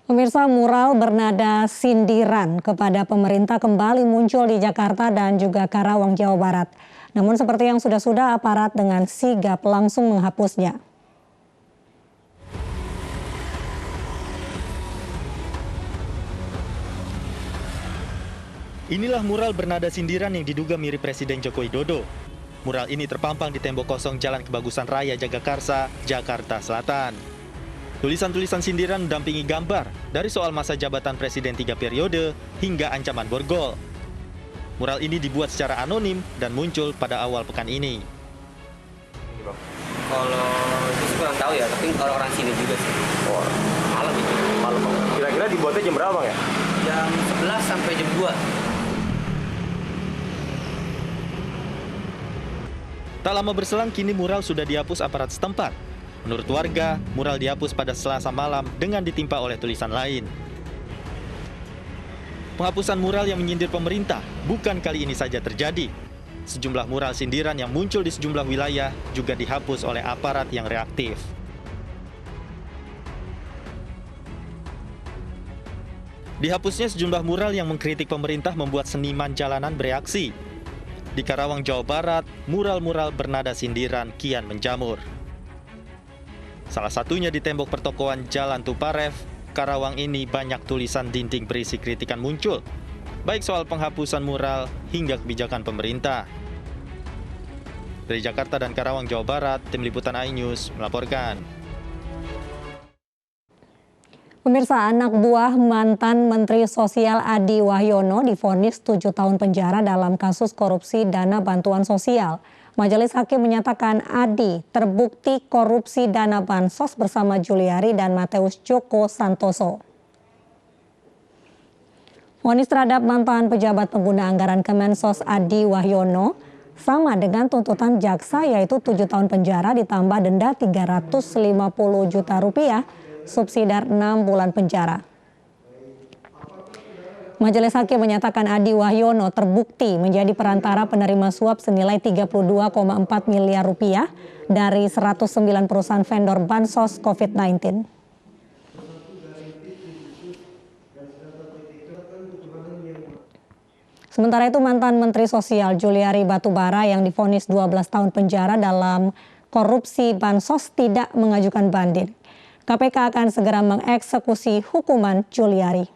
Pemirsa, mural bernada sindiran kepada pemerintah kembali muncul di Jakarta dan juga Karawang, Jawa Barat. Namun seperti yang sudah-sudah, aparat dengan sigap langsung menghapusnya. Inilah mural bernada sindiran yang diduga mirip Presiden Joko Widodo. Mural ini terpampang di tembok kosong Jalan Kebagusan Raya Jagakarsa, Jakarta Selatan. Tulisan-tulisan sindiran mendampingi gambar dari soal masa jabatan Presiden 3 periode hingga ancaman borgol. Mural ini dibuat secara anonim dan muncul pada awal pekan ini. Kalau itu kurang tahu ya, tapi orang sini juga sih. Oh, Malam itu. malam. Kira-kira dibuatnya jam berapa, Bang ya? Jam 11 sampai jam 2. Tak lama berselang, kini mural sudah dihapus aparat setempat. Menurut warga, mural dihapus pada Selasa malam dengan ditimpa oleh tulisan lain. Penghapusan mural yang menyindir pemerintah bukan kali ini saja terjadi. Sejumlah mural sindiran yang muncul di sejumlah wilayah juga dihapus oleh aparat yang reaktif. Dihapusnya sejumlah mural yang mengkritik pemerintah membuat seniman jalanan bereaksi. Di Karawang, Jawa Barat, mural-mural bernada sindiran kian menjamur. Salah satunya di tembok pertokoan Jalan Tuparev, Karawang ini banyak tulisan dinding berisi kritikan muncul, baik soal penghapusan mural hingga kebijakan pemerintah. Dari Jakarta dan Karawang, Jawa Barat, Tim Liputan iNews melaporkan. Pemirsa, anak buah mantan Menteri Sosial Adi Wahyono divonis 7 tahun penjara dalam kasus korupsi dana bantuan sosial. Majelis Hakim menyatakan Adi terbukti korupsi dana bansos bersama Juliari dan Mateus Joko Santoso. Vonis terhadap mantan pejabat pengguna anggaran Kemensos Adi Wahyono sama dengan tuntutan jaksa, yaitu 7 tahun penjara ditambah denda 350 juta rupiah, subsidiar 6 bulan penjara. Majelis Hakim menyatakan Adi Wahyono terbukti menjadi perantara penerima suap senilai 32,4 miliar rupiah dari 109 perusahaan vendor bansos COVID-19. Sementara itu, mantan Menteri Sosial Juliari Batubara yang divonis 12 tahun penjara dalam korupsi bansos tidak mengajukan banding. KPK akan segera mengeksekusi hukuman Juliari.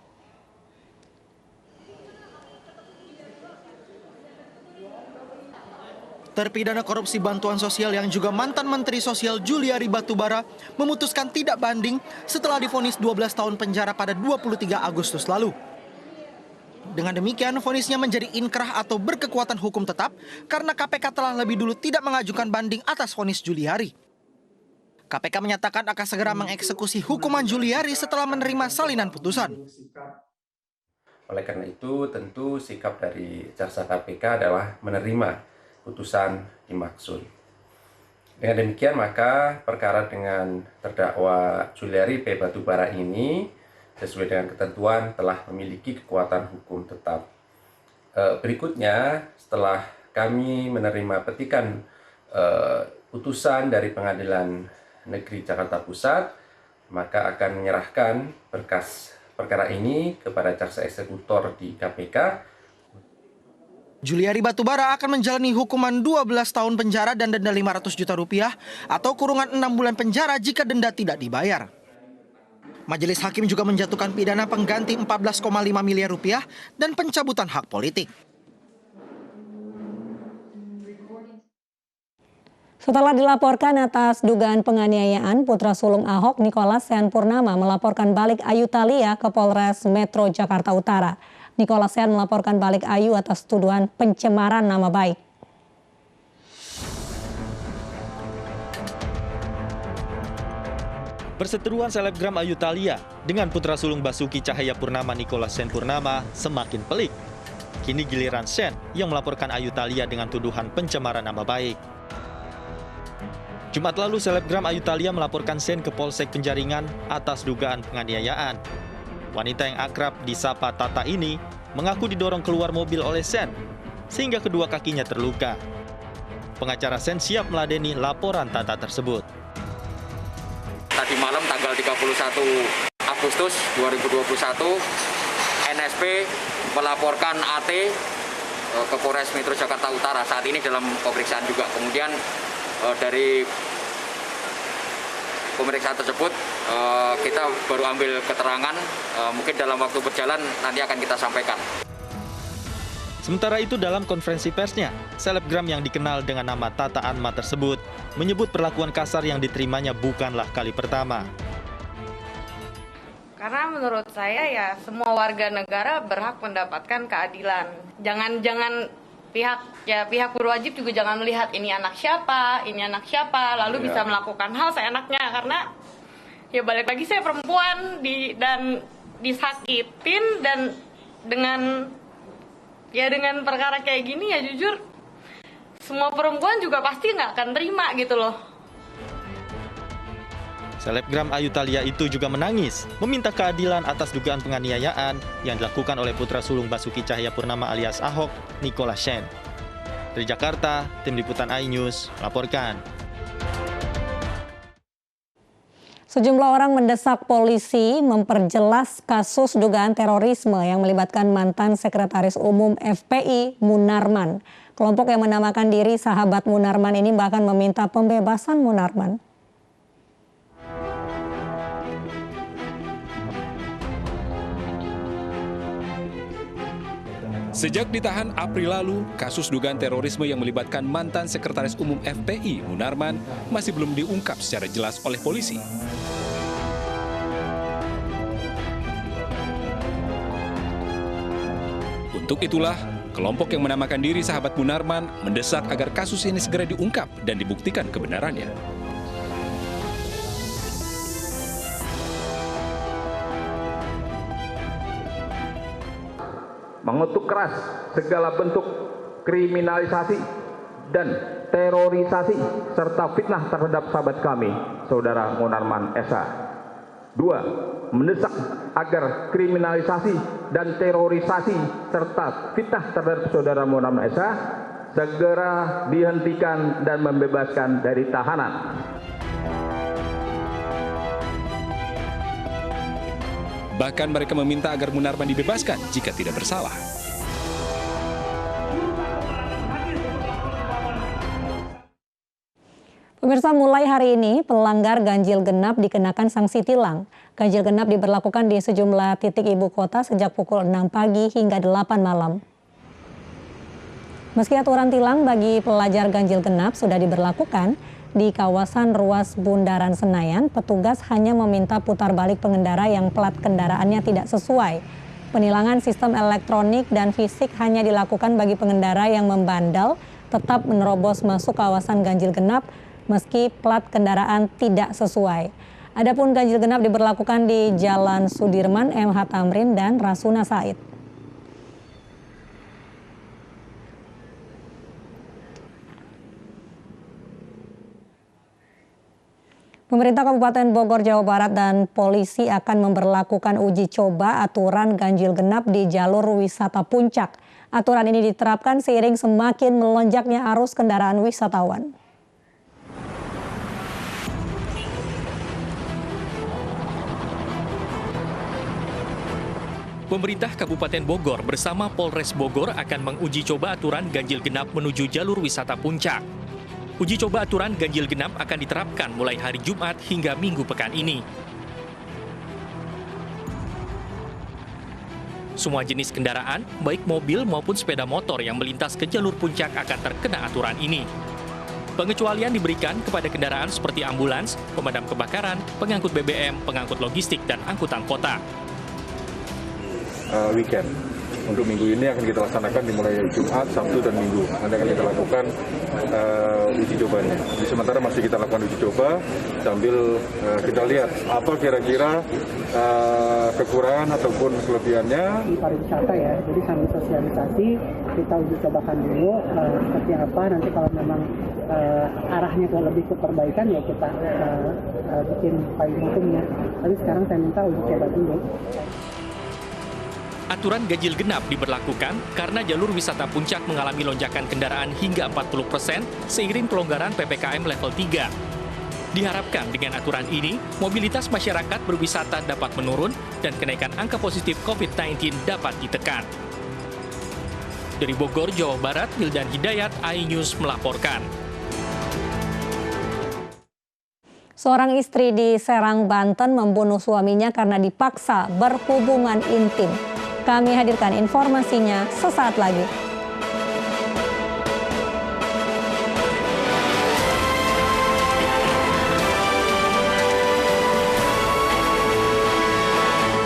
Terpidana korupsi bantuan sosial yang juga mantan Menteri Sosial Juliari Batubara memutuskan tidak banding setelah divonis 12 tahun penjara pada 23 Agustus lalu. Dengan demikian, vonisnya menjadi inkrah atau berkekuatan hukum tetap karena KPK telah lebih dulu tidak mengajukan banding atas vonis Juliari. KPK menyatakan akan segera mengeksekusi hukuman Juliari setelah menerima salinan putusan. Oleh karena itu, tentu sikap dari jaksa KPK adalah menerima putusan dimaksud. Dengan demikian, maka perkara dengan terdakwa Juliari P. Batubara ini sesuai dengan ketentuan telah memiliki kekuatan hukum tetap. Berikutnya, setelah kami menerima petikan putusan dari Pengadilan Negeri Jakarta Pusat, maka akan menyerahkan berkas perkara ini kepada jaksa eksekutor di KPK. Juliari Batubara akan menjalani hukuman 12 tahun penjara dan denda 500 juta rupiah atau kurungan 6 bulan penjara jika denda tidak dibayar. Majelis Hakim juga menjatuhkan pidana pengganti 14,5 miliar rupiah dan pencabutan hak politik. Setelah dilaporkan atas dugaan penganiayaan, putra sulung Ahok Nicholas Sean Purnama melaporkan balik Ayu Thalia ke Polres Metro Jakarta Utara. Nicholas Sean melaporkan balik Ayu atas tuduhan pencemaran nama baik. Perseteruan selebgram Ayu Thalia dengan putra sulung Basuki Cahayapurnama Nicholas Sean Purnama semakin pelik. Kini giliran Sean yang melaporkan Ayu Thalia dengan tuduhan pencemaran nama baik. Jumat lalu, selebgram Ayu Thalia melaporkan Sean ke Polsek Penjaringan atas dugaan penganiayaan. Wanita yang akrab disapa Tata ini mengaku didorong keluar mobil oleh Sean, sehingga kedua kakinya terluka. Pengacara Sean siap meladeni laporan Tata tersebut. Tadi malam tanggal 31 Agustus 2021, NSP melaporkan AT ke Polres Metro Jakarta Utara. Saat ini dalam pemeriksaan juga. Kemudian dari pemeriksaan tersebut kita baru ambil keterangan, mungkin dalam waktu berjalan nanti akan kita sampaikan. Sementara itu dalam konferensi persnya, selebgram yang dikenal dengan nama Tata Anma tersebut menyebut perlakuan kasar yang diterimanya bukanlah kali pertama. Karena menurut saya ya semua warga negara berhak mendapatkan keadilan. Jangan pihak berwajib juga jangan melihat ini anak siapa, lalu bisa melakukan hal seenaknya, karena ya balik lagi saya perempuan dan disakitin, dan dengan perkara kayak gini ya jujur semua perempuan juga pasti nggak akan terima gitu loh. Selebgram Ayu Thalia itu juga menangis, meminta keadilan atas dugaan penganiayaan yang dilakukan oleh putra sulung Basuki Cahayapurnama alias Ahok, Nicholas Shen. Dari Jakarta, Tim Liputan iNews melaporkan. Sejumlah orang mendesak polisi memperjelas kasus dugaan terorisme yang melibatkan mantan Sekretaris Umum FPI Munarman. Kelompok yang menamakan diri Sahabat Munarman ini bahkan meminta pembebasan Munarman. Sejak ditahan April lalu, kasus dugaan terorisme yang melibatkan mantan Sekretaris Umum FPI Munarman masih belum diungkap secara jelas oleh polisi. Untuk itulah, kelompok yang menamakan diri Sahabat Munarman mendesak agar kasus ini segera diungkap dan dibuktikan kebenarannya. Mengutuk keras segala bentuk kriminalisasi dan terorisasi serta fitnah terhadap sahabat kami, Saudara Munarman S.H. 2. Mendesak agar kriminalisasi dan terorisasi serta fitnah terhadap Saudara Munarman S.H. segera dihentikan dan membebaskan dari tahanan. Bahkan mereka meminta agar Munarman dibebaskan jika tidak bersalah. Pemirsa, mulai hari ini pelanggar ganjil genap dikenakan sanksi tilang. Ganjil genap diberlakukan di sejumlah titik ibu kota sejak pukul 6 pagi hingga 8 malam. Meski aturan tilang bagi pelajar ganjil genap sudah diberlakukan, di kawasan ruas Bundaran Senayan, petugas hanya meminta putar balik pengendara yang plat kendaraannya tidak sesuai. Penilangan sistem elektronik dan fisik hanya dilakukan bagi pengendara yang membandel tetap menerobos masuk kawasan ganjil genap meski plat kendaraan tidak sesuai. Adapun ganjil genap diberlakukan di Jalan Sudirman, MH Tamrin, dan Rasuna Said. Pemerintah Kabupaten Bogor, Jawa Barat dan polisi akan memberlakukan uji coba aturan ganjil genap di jalur wisata Puncak. Aturan ini diterapkan seiring semakin melonjaknya arus kendaraan wisatawan. Pemerintah Kabupaten Bogor bersama Polres Bogor akan menguji coba aturan ganjil genap menuju jalur wisata Puncak. Uji coba aturan ganjil genap akan diterapkan mulai hari Jumat hingga Minggu pekan ini. Semua jenis kendaraan, baik mobil maupun sepeda motor yang melintas ke jalur Puncak akan terkena aturan ini. Pengecualian diberikan kepada kendaraan seperti ambulans, pemadam kebakaran, pengangkut BBM, pengangkut logistik, dan angkutan kota. Weekend. Untuk minggu ini akan kita laksanakan dimulai Jumat, Sabtu, dan Minggu. Nanti akan kita lakukan uji cobanya. Di sementara masih kita lakukan uji coba sambil kita lihat apa kira-kira kekurangan ataupun kelebihannya. Di pariwisata ya, jadi sambil sosialisasi kita uji cobakan dulu seperti apa. Nanti kalau memang arahnya lebih ke perbaikan ya kita bikin payung hukumnya. Tapi sekarang saya minta uji coba dulu. Aturan ganjil genap diberlakukan karena jalur wisata Puncak mengalami lonjakan kendaraan hingga 40% seiring pelonggaran PPKM level 3. Diharapkan dengan aturan ini, mobilitas masyarakat berwisata dapat menurun dan kenaikan angka positif COVID-19 dapat ditekan. Dari Bogor, Jawa Barat, Wildan Hidayat, iNews melaporkan. Seorang istri di Serang, Banten membunuh suaminya karena dipaksa berhubungan intim. Kami hadirkan informasinya sesaat lagi.